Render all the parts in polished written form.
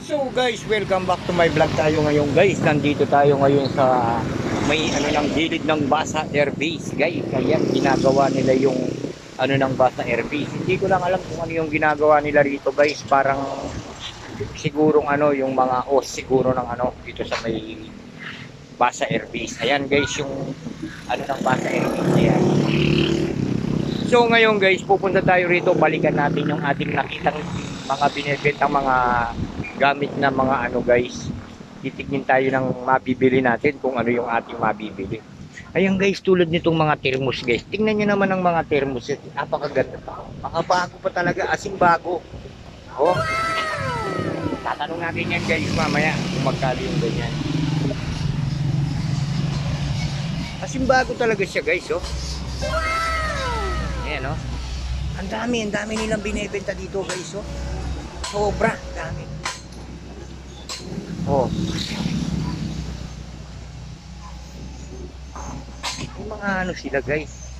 So guys, welcome back to my vlog tayo ngayon guys. Nandito tayo ngayon sa may ng gilid ng Basa Air Base guys. Kaya ginagawa nila yung ng Basa Air Base. Hindi ko lang alam kung ano yung ginagawa nila rito guys. Parang sigurong yung mga os siguro ng dito sa may Basa Air Base. Ayan guys yung ng Basa Air Base. Ayan. So ngayon guys, pupunta tayo rito. Balikan natin yung ating nakitang mga binibentang mga gamit na mga guys. Titignan tayo ng mabibili natin kung ano yung ating mabibili. Ayan guys, tulad nitong mga thermos guys. Tingnan nyo naman ang mga thermos. Napakaganda pa. Mga bago pa talaga, asing bago. Oh. Tatanong natin yan guys mamaya kung magkano yung ganyan. Asing bago talaga siya guys, oh. Ayan, oh. Ang dami nilang binebenta dito guys, oh. Sobra dami. Oh. Yung mga sila guys.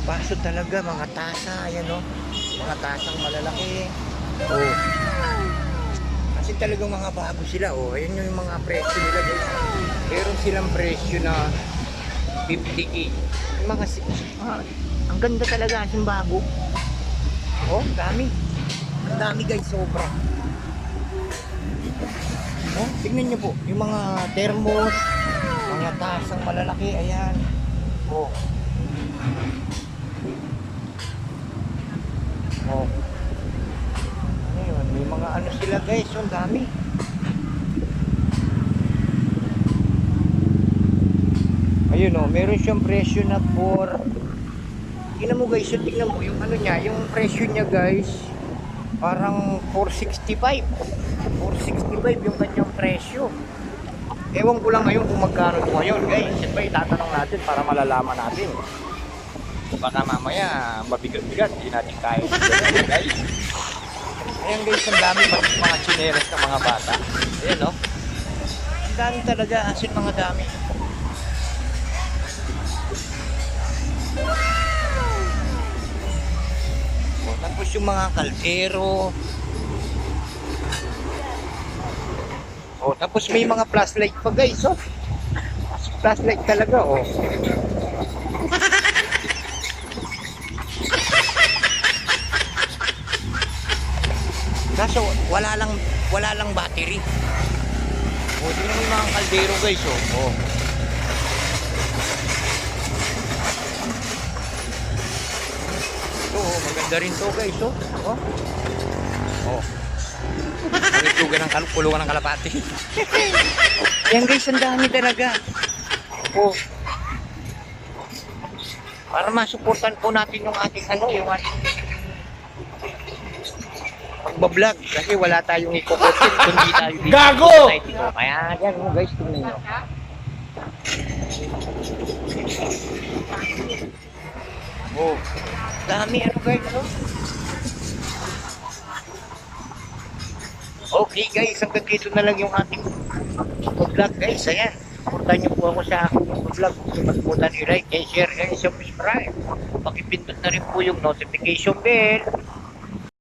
Baso talaga, mga tasa, ayan oh. Mga tasang malalaki. Oh. Kasi talagang mga bago sila, oh. Ayan yung mga presyo nila guys. Meron silang presyo na 50k. Yung mga ang ganda talaga, yung bago. Oh, dami. Ang dami guys, sobra. Oh, tingnan nyo po, yung mga thermos, mga tasang malalaki, ayan. Oh. Oh. Ano yun? May mga sila guys, ang dami. Ayun oh, meron siyang presyo na for... Tingnan mo guys, tingnan mo yung niya, yung presyo niya guys. Parang 465 yung kanyang presyo. Ewan ko lang ngayon kung magkano ito ngayon guys. Siyempre itatanong natin para malalaman natin. Baka mamaya mabigat-bigat, hindi natin kaya guys. Ayan guys, ang dami mga chineras ng mga bata. Ayan o, ang dami talaga, asin mga dami. Tapos yung mga kaldero. Oh, tapos may mga flashlight pa guys, oh. Flashlight talaga, oh. Kaso wala lang battery. Oh, tingnan mo yung mga kaldero guys, oh. Oh. Ito, oh, maganda rin to guys, oh. Oh. Oh. Kulungan ng kalapati. Yan guys, ang dami talaga. Oh. Para masuportan po natin yung ating yung ating pagbablog kasi wala tayong iko-content kundi tayo dito. Gago! Kaya yan guys, tingnan nyo. Oh. Dami guys, ano? Okay guys, hanggang dito na lang yung ating vlog guys. Ayan, supportan nyo po ako sa aking vlog. Huwag i-like, share, and subscribe. Pakipindot na rin po yung notification bell